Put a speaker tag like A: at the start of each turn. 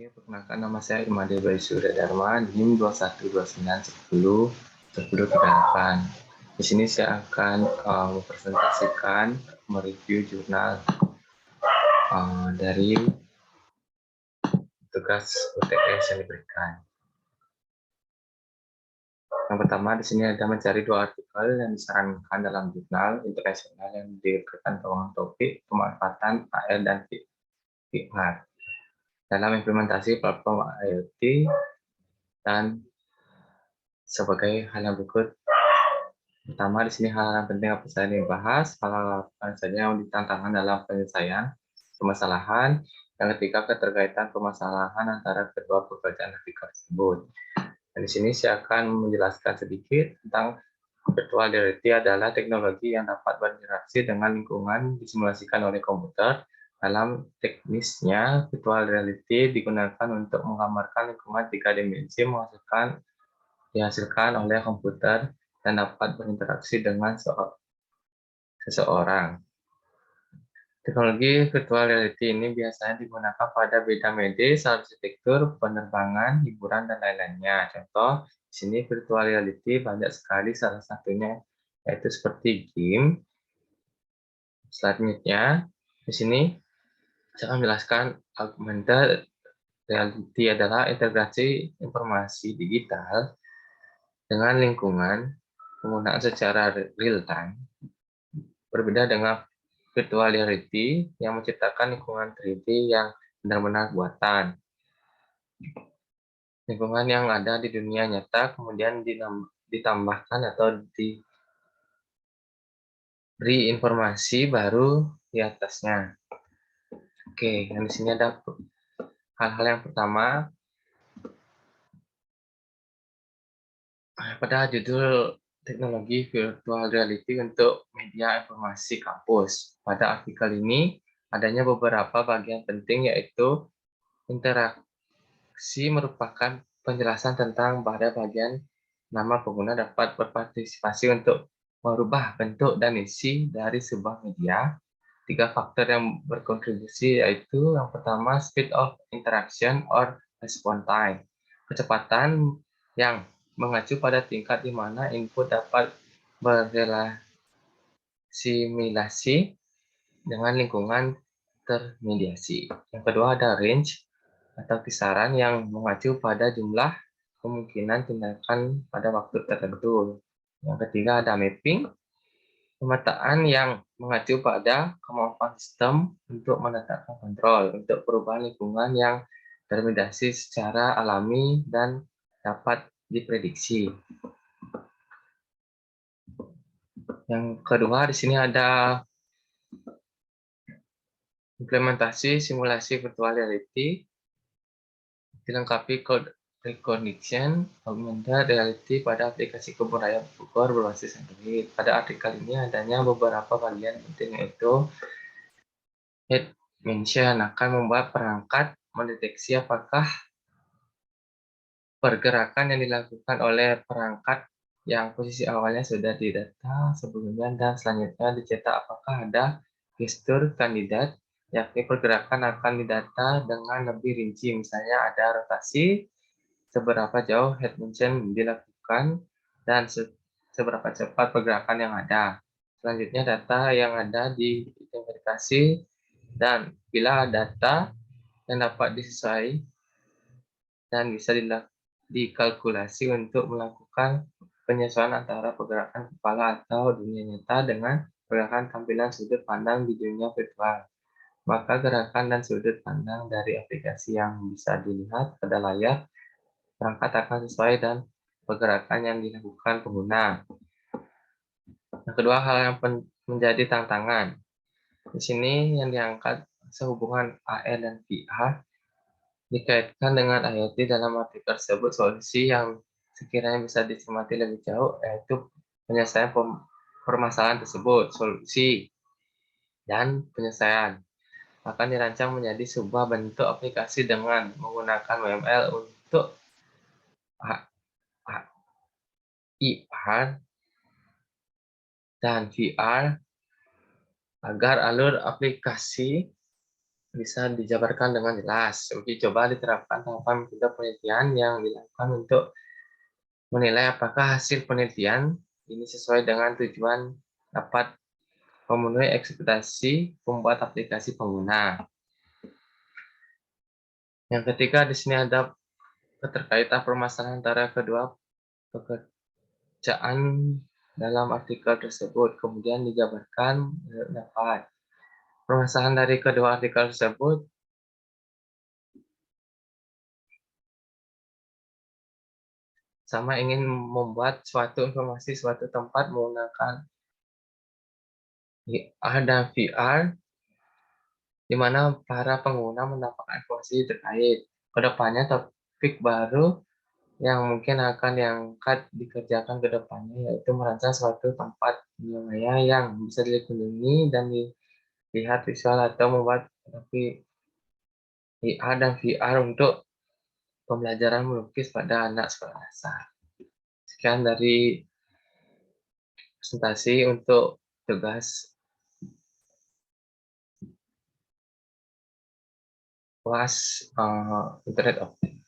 A: Oke, perkenalkan nama saya Imade Bayu Surya Dharma, NIM 2129101038. Di sini saya akan mempresentasikan, mereview jurnal dari tugas UTS yang diberikan. Yang pertama di sini ada mencari 2 artikel yang disarankan dalam jurnal internasional yang diberikan keuangan topik pemanfaatan AR dan VR dalam implementasi platform IoT dan sebagai hal yang berikut. Pertama, di sini hal yang penting apa saja yang dibahas, hal apa saja yang ditantangan dalam penyelesaian permasalahan, yang ketiga keterkaitan permasalahan antara kedua pekerjaan artikel tersebut. Dan di sini saya akan menjelaskan sedikit tentang virtual reality adalah teknologi yang dapat berinteraksi dengan lingkungan disimulasikan oleh komputer. Dalam teknisnya, virtual reality digunakan untuk menggambarkan lingkungan 3 dimensi dihasilkan oleh komputer dan dapat berinteraksi dengan seseorang. Teknologi virtual reality ini biasanya digunakan pada bidang medis, arsitektur, penerbangan, hiburan, dan lain-lainnya. Contoh, di sini virtual reality banyak sekali, salah satunya yaitu seperti game. Selanjutnya, di sini saya akan menjelaskan augmented reality adalah integrasi informasi digital dengan lingkungan penggunaan secara real time. Berbeda dengan virtual reality yang menciptakan lingkungan 3D yang benar-benar buatan. Lingkungan yang ada di dunia nyata kemudian ditambahkan atau diberi informasi baru di atasnya. Oke, dan di sini ada hal-hal yang pertama. Pada judul teknologi virtual reality untuk media informasi kampus. Pada artikel ini adanya beberapa bagian penting, yaitu interaksi merupakan penjelasan tentang pada bagian nama pengguna dapat berpartisipasi untuk merubah bentuk dan isi dari sebuah media. 3 faktor yang berkontribusi yaitu yang pertama speed of interaction or response time. Kecepatan yang mengacu pada tingkat di mana input dapat berrelasimilasi dengan lingkungan termediasi. Yang kedua ada range atau kisaran yang mengacu pada jumlah kemungkinan tindakan pada waktu tertentu. Yang ketiga ada mapping, pemetaan yang mengacu pada kemampuan sistem untuk menetapkan kontrol untuk perubahan lingkungan yang termediasi secara alami dan dapat diprediksi. Yang kedua di sini ada implementasi simulasi virtual reality, dilengkapi code recognition, augmented reality pada aplikasi kebudayaan Bogor berbasis Android. Pada artikel ini adanya beberapa bagian penting, yaitu head mention akan membuat perangkat mendeteksi apakah pergerakan yang dilakukan oleh perangkat yang posisi awalnya sudah didata sebelumnya dan selanjutnya dicetak apakah ada gestur kandidat, yakni pergerakan akan didata dengan lebih rinci, misalnya ada rotasi, seberapa jauh head motion dilakukan, dan seberapa cepat pergerakan yang ada. Selanjutnya data yang ada diidentifikasi, dan bila data yang dapat disesuaikan dan bisa dikalkulasi untuk melakukan penyesuaian antara pergerakan kepala atau dunia nyata dengan pergerakan tampilan sudut pandang di dunia virtual. Maka gerakan dan sudut pandang dari aplikasi yang bisa dilihat pada layar perangkat akan sesuai dan pergerakan yang dilakukan pengguna. Yang kedua, hal yang menjadi tantangan. Di sini yang diangkat sehubungan AR dan VR dikaitkan dengan IoT. Dalam artikel tersebut, solusi yang sekiranya bisa dicermati lebih jauh yaitu penyelesaian permasalahan tersebut. Solusi dan penyelesaian akan dirancang menjadi sebuah bentuk aplikasi dengan menggunakan WML untuk IR dan VR agar alur aplikasi bisa dijabarkan dengan jelas. Uji coba diterapkan tahapan metode penelitian yang dilakukan untuk menilai apakah hasil penelitian ini sesuai dengan tujuan dapat memenuhi ekspektasi pembuat aplikasi pengguna. Yang ketiga, di sini ada keterkaitan permasalahan antara kedua pekerjaan dalam artikel tersebut, kemudian dijabarkan dapat. Permasalahan dari kedua artikel tersebut sama, ingin membuat suatu informasi suatu tempat menggunakan VR dan VR, di mana para pengguna mendapatkan informasi terkait. Kedepannya topik baru yang mungkin akan diangkat dikerjakan ke depannya, yaitu merancang suatu tempat dunia yang bisa dikunjungi dan dilihat visual atau membuat tapi VR dan VR untuk pembelajaran melukis pada anak sekolah dasar. Sekian dari presentasi untuk tugas UAS Internet of Things.